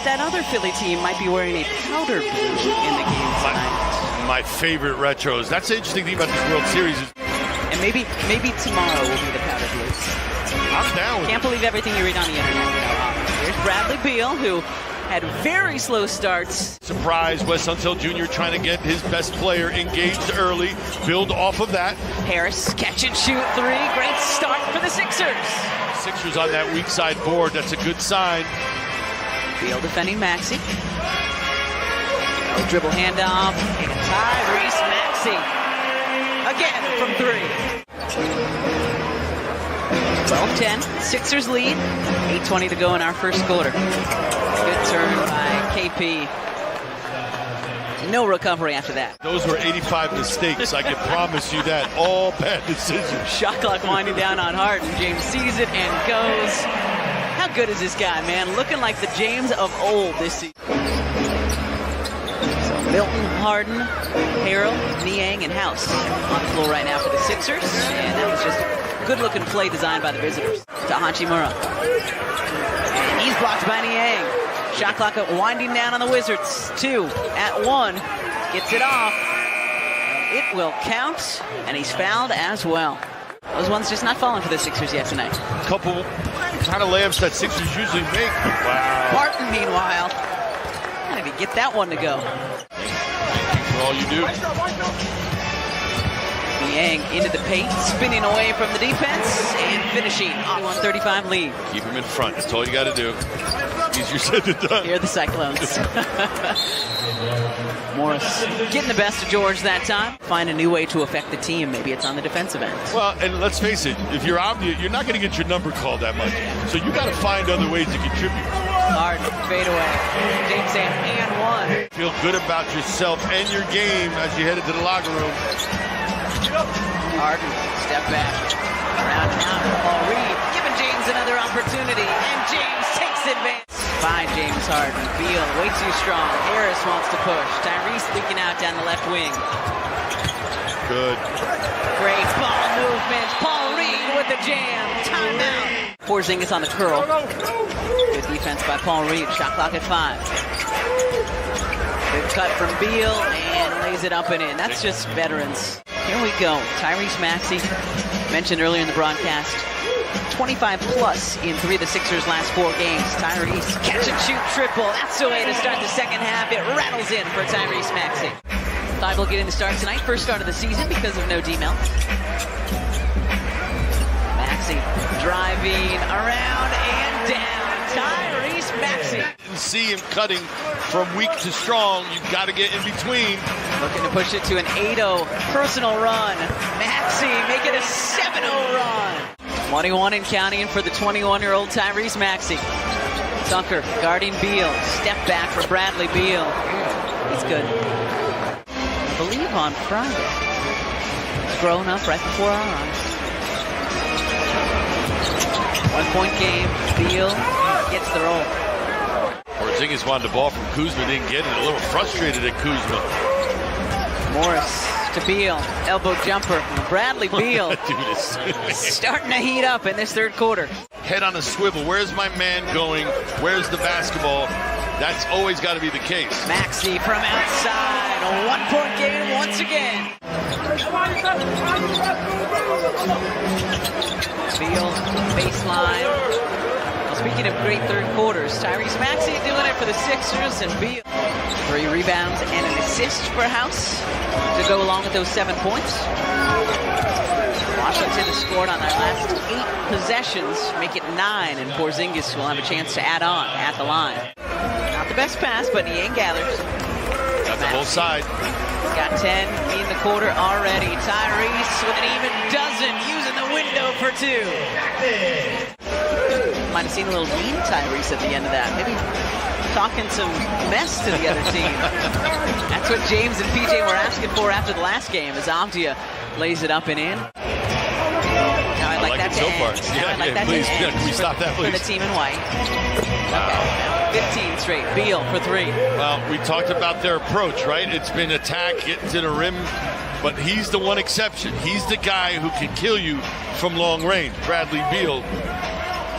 That other Philly team might be wearing a powder blue in the game tonight. My favorite retros. That's the interesting thing about this World Series. And maybe tomorrow will be the powder blues. I'm down with Can't believe everything you read on the internet. Here's Bradley Beal, who had very slow starts. Surprise, Wes Unseld Jr. trying to get his best player engaged early, build off of that. Harris, catch and shoot three. Great start for the Sixers. Sixers on that weak side board. That's a good sign. Beal defending Maxey. No dribble handoff. And Tyrese Maxey. Again from three. 12-10. Sixers lead. 8:20 to go in our first quarter. Good turn by KP. No recovery after that. Those were 85 mistakes. I can promise you that. All bad decisions. Shot clock winding down on Harden. James sees it and goes. How good is this guy, man? Looking like the James of old this season. So Milton, Harden, Harrell, Niang, and House on the floor right now for the Sixers. And that was just a good-looking play designed by the visitors. To Hachimura. And he's blocked by Niang. Shot clock winding down on the Wizards. 2 at 1. Gets it off. It will count. And he's fouled as well. Those ones just not falling for the Sixers yet tonight. Couple kind of layups that Sixers usually make. Wow. Barton, meanwhile, how did he get that one to go? For all you do. Niang into the paint, spinning away from the defense, and finishing on 135 lead. Keep him in front. That's all you got to do. Easier said than done. Here are the Cyclones. Morris getting the best of George that time. Find a new way to affect the team. Maybe it's on the defensive end. Well, and let's face it, if you're Omnia, you're not going to get your number called that much. So you got to find other ways to contribute. Harden, fade away. James and one. Feel good about yourself and your game as you head into the locker room. Harden, step back. Around town, Paul Reed giving James another opportunity. And James takes advantage. By James Harden. Beal way too strong. Harris wants to push. Tyrese leaking out down the left wing. Good. Great ball movement. Paul Reed with the jam. Timeout. Porzingis on the curl. Good defense by Paul Reed. Shot clock at 5. Good cut from Beal and lays it up and in. That's just veterans. Here we go. Tyrese Maxey, mentioned earlier in the broadcast. 25 plus in 3 of the Sixers' last 4 games. Tyrese catch and shoot triple. That's the way to start the second half. It rattles in for Tyrese Maxey. Thibault getting the start tonight. First start of the season because of no D-Mel. Maxey driving around and down. Tyrese Maxey. You see him cutting from weak to strong. You've got to get in between. Looking to push it to an 8-0 personal run. Maxey make it a 7-0 run. 21 and counting for the 21-year-old Tyrese Maxey. Tucker guarding Beal. Step back for Bradley Beal. He's good. I believe on Friday. Grown up right before our eyes. 1-point game. Beal gets the roll. Porzingis wanted the ball from Kuzma, didn't get it. A little frustrated at Kuzma. Morris to Beal. Elbow jumper. Bradley Beal Dude is starting to heat up in this third quarter. head on a swivel. Where's my man going? Where's the basketball? That's always got to be the case. Maxey from outside. A 1-point game once again. Beal, baseline. Well, speaking of great third quarters, Tyrese Maxey doing it for the Sixers, and Beal. 3 rebounds and an assist for House to go along with those 7 points. Washington has scored on their last 8 possessions, make it 9, and Porzingis will have a chance to add on at the line. Not the best pass, but Niang gathers. Got the whole side. Got 10 in the quarter already. Tyrese with an even dozen, using the window for 2. Might have seen a little mean Tyrese at the end of that. Maybe talking some mess to the other team. That's what James and PJ were asking for after the last game, as Avdia lays it up and in. Now I'd like that it to so end. far. Now I'd like that please. to end Can we stop that, please? for the team in white. Wow. Okay. 15 straight. Beal for 3. Well, we talked about their approach, right? It's been attack, get to the rim, but he's the one exception. He's the guy who can kill you from long range. Bradley Beal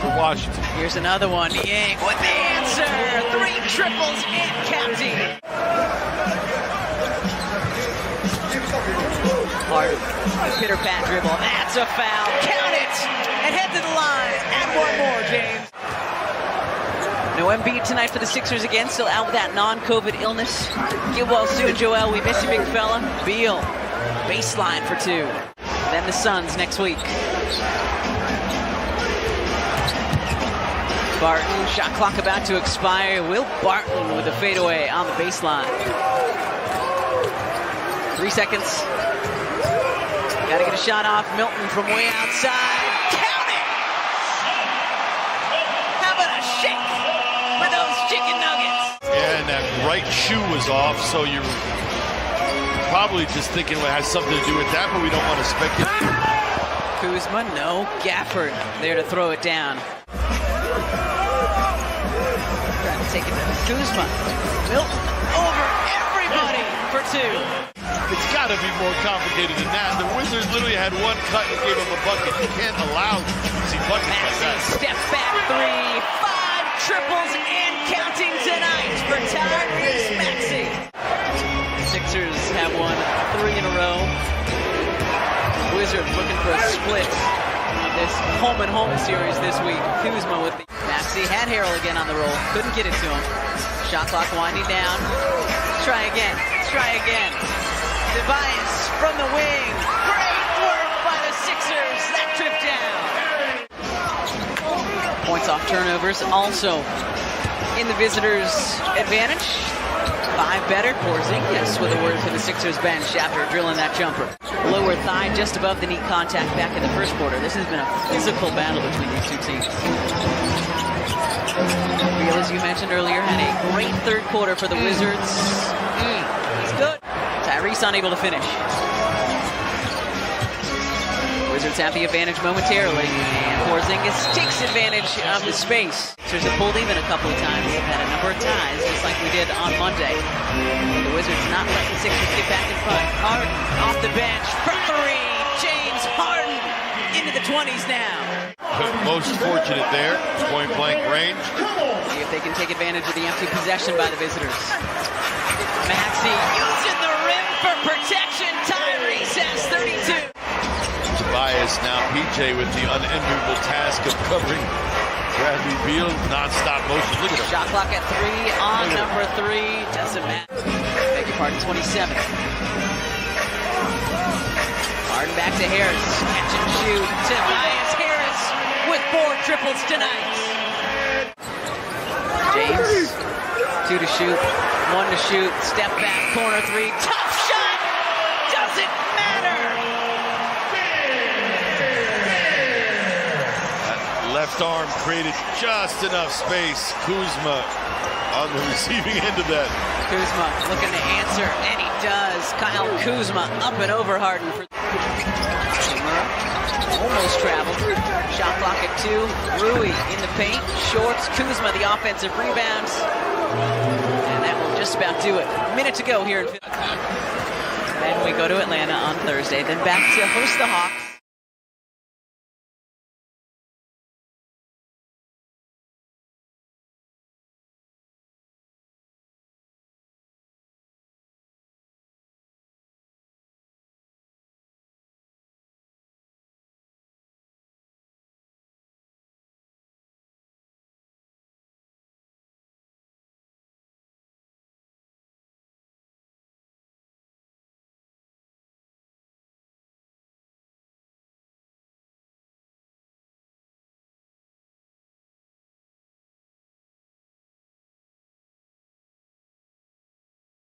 for Washington. Here's another one. Niang with the answer. 3 triples and counting. Harden, pitter-pat dribble. That's a foul. Count it! And head to the line. And one more, James. No Embiid tonight for the Sixers again. Still out with that non-COVID illness. Get well soon, Joel. We miss you, big fella. Beal, baseline for 2. Then the Suns next week. Barton, shot clock about to expire. Will Barton with a fadeaway on the baseline. 3 seconds. Got to get a shot off. Milton from way outside. Count it! How about a shake for those chicken nuggets? Yeah, and that right shoe was off, so you're probably just thinking it has something to do with that, but we don't want to speculate. Kuzma, no. Gafford there to throw it down. Trying to take it to Kuzma. Milton over everybody for 2. It's got to be more complicated than that. The Wizards literally had one cut and gave him a bucket. You can't allow to see buckets like that. Step back 3, 5 triples and counting tonight for Tyrese Maxey. Sixers have won 3 in a row. Wizards looking for a split on this home-and-home series this week. Kuzma with the Maxey had Harrell again on the roll. Couldn't get it to him. Shot clock winding down. Let's try again. Let's try again. Tobias from the wing. Great work by the Sixers. That trip down. Points off turnovers also in the visitors' advantage. 5 better. Porzingis with a word for the Sixers bench after drilling that jumper. Lower thigh just above the knee contact back in the first quarter. This has been a physical battle between these two teams. Beal, as you mentioned earlier, had a great third quarter for the Wizards. He's good. Tyrese unable to finish. Wizards have the advantage momentarily, and Porzingis takes advantage of the space. Sixers have pulled even a couple of times. They've had a number of ties, just like we did on Monday. The Wizards not letting the Sixers get back in front. Harden off the bench for 3. James Harden into the 20s now. Most fortunate there, point-blank range. See if they can take advantage of the empty possession by the visitors. Maxey using the rim for protection. Tyrese has 32. Tobias, now PJ with the unenviable task of covering Bradley Beal. Non-stop motion. Look at him. Shot clock at 3 on number 3. Doesn't matter. Beg your pardon, 27. Harden back to Harris. Catch and shoot. Tobias Harris with 4 triples tonight. James, 2 to shoot, 1 to shoot. Step back, corner 3. Tough shot. Doesn't matter. That left arm created just enough space. Kuzma on the receiving end of that. Kuzma looking to answer, and he does. Kyle Kuzma up and over Harden. Almost traveled. Shot clock at 2. Rui in the paint. Shorts. Kuzma the offensive rebounds. And that will just about do it. A minute to go here in Philly. Then we go to Atlanta on Thursday. Then back to host the Hawks.